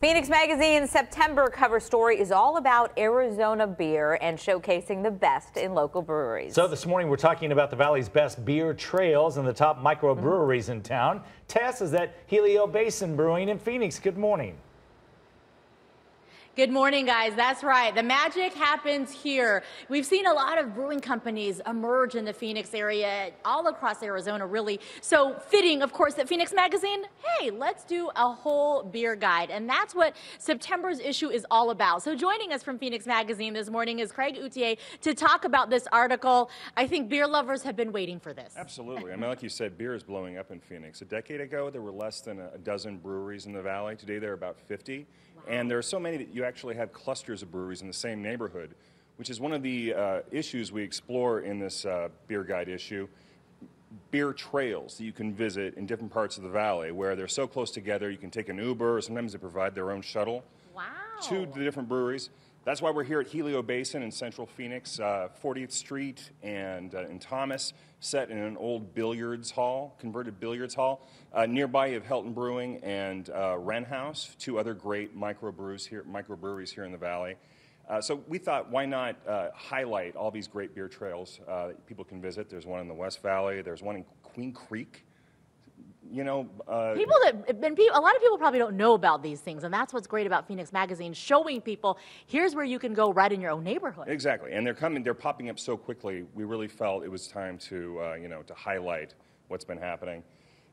Phoenix Magazine's September cover story is all about Arizona beer and showcasing the best in local breweries. So this morning we're talking about the Valley's best beer trails and the top microbreweries in town. Tess is at Helio Basin Brewing in Phoenix. Good morning. Good morning, guys. That's right. The magic happens here. We've seen a lot of brewing companies emerge in the Phoenix area, all across Arizona, really. So fitting, of course, that Phoenix Magazine, hey, let's do a whole beer guide. And that's what September's issue is all about. So joining us from Phoenix Magazine this morning is Craig Outier to talk about this article. I think beer lovers have been waiting for this. Absolutely. I mean, like you said, beer is blowing up in Phoenix. A decade ago, there were less than a dozen breweries in the Valley. Today, there are about 50. And there are so many that you actually have clusters of breweries in the same neighborhood, which is one of the issues we explore in this beer guide issue. Beer trails that you can visit in different parts of the Valley where they're so close together you can take an Uber, or sometimes they provide their own shuttle to the different breweries. That's why we're here at Helio Basin in central Phoenix, 40th Street and in Thomas, set in an old billiards hall, converted billiards hall. Nearby you have Helton Brewing and Wren House, two other great microbreweries here in the Valley. So we thought, why not highlight all these great beer trails that people can visit. There's one in the West Valley, there's one in Queen Creek. You know, a lot of people probably don't know about these things, and that's what's great about Phoenix Magazine, showing people here's where you can go right in your own neighborhood. Exactly, and they're popping up so quickly. We really felt it was time to to highlight what's been happening.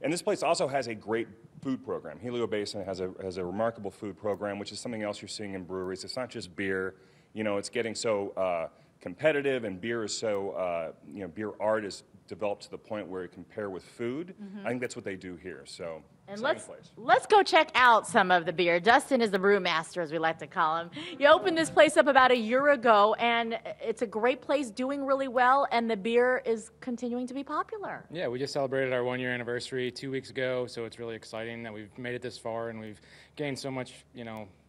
And this place also has a great food program. Helio Basin has a remarkable food program, which is something else you're seeing in breweries. It's not just beer. You know, it's getting so competitive, and beer is so beer art is developed to the point where it can pair with food. I think that's what they do here. So, and let's go check out some of the beer. Dustin is the brewmaster, as we like to call him. You opened this place up about a year ago, and it's a great place, doing really well, and the beer is continuing to be popular. Yeah, we just celebrated our 1-year anniversary 2 weeks ago, so it's really exciting that we've made it this far, and we've gained so much,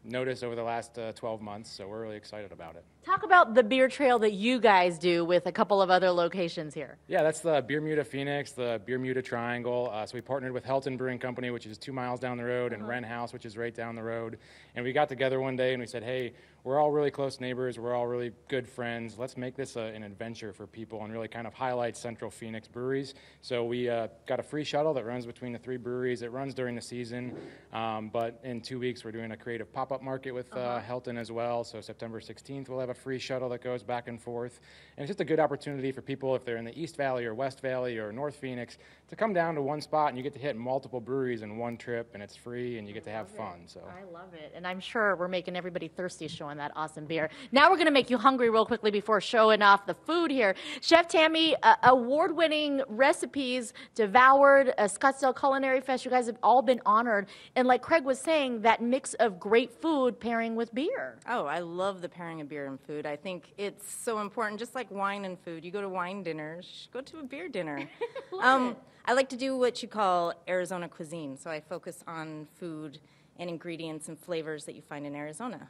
notice over the last 12 months, so we're really excited about it. Talk about the beer trail that you guys do with a couple of other locations here. Yeah, that's the Beer Muta Phoenix, the Beer Muta Triangle. So we partnered with Helton Brewing Company, which is 2 miles down the road, and Wren House, which is right down the road. And we got together one day and we said, hey, we're all really close neighbors, we're all really good friends. Let's make this an adventure for people and really kind of highlight Central Phoenix breweries. So we got a free shuttle that runs between the 3 breweries. It runs during the season, but in 2 weeks we're doing a creative pop-up market with Helton as well. So September 16th we'll have a free shuttle that goes back and forth. And it's just a good opportunity for people, if they're in the East Valley or West Valley or North Phoenix, to come down to one spot, and you get to hit multiple breweries in one trip, and it's free and you get to have fun. So I love it, and I'm sure we're making everybody thirsty showing that awesome beer. Now we're going to make you hungry real quickly before showing off the food here. Chef Tammy, award-winning recipes, devoured, Scottsdale Culinary Fest. You guys have all been honored, and like Craig was saying, that mix of great food pairing with beer. Oh, I love the pairing of beer and food. I think it's so important, just like wine and food. You go to wine dinners, go to a beer dinner. I like to do what you call Arizona cuisine, so I focus on food and ingredients and flavors that you find in Arizona.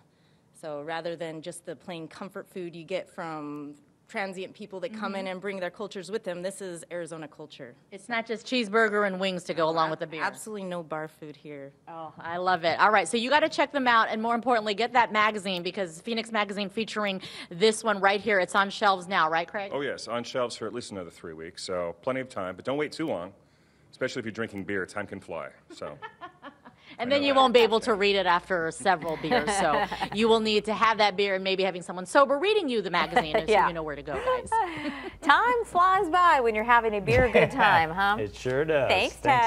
So rather than just the plain comfort food you get from transient people that come in and bring their cultures with them, this is Arizona culture. It's not just cheeseburger and wings to go along with the beer. Absolutely no bar food here. Oh, I love it. All right, so you got to check them out, and more importantly, get that magazine, because Phoenix Magazine featuring this one right here. It's on shelves now, right, Craig? Oh yes, on shelves for at least another 3 weeks, so plenty of time, but don't wait too long, especially if you're drinking beer. Time can fly, so. And then you won't be able to read it after several beers, so you will need to have that beer and maybe having someone sober reading you the magazine so you know where to go, guys. Time flies by when you're having a beer good time, huh? It sure does. Thanks, Ted.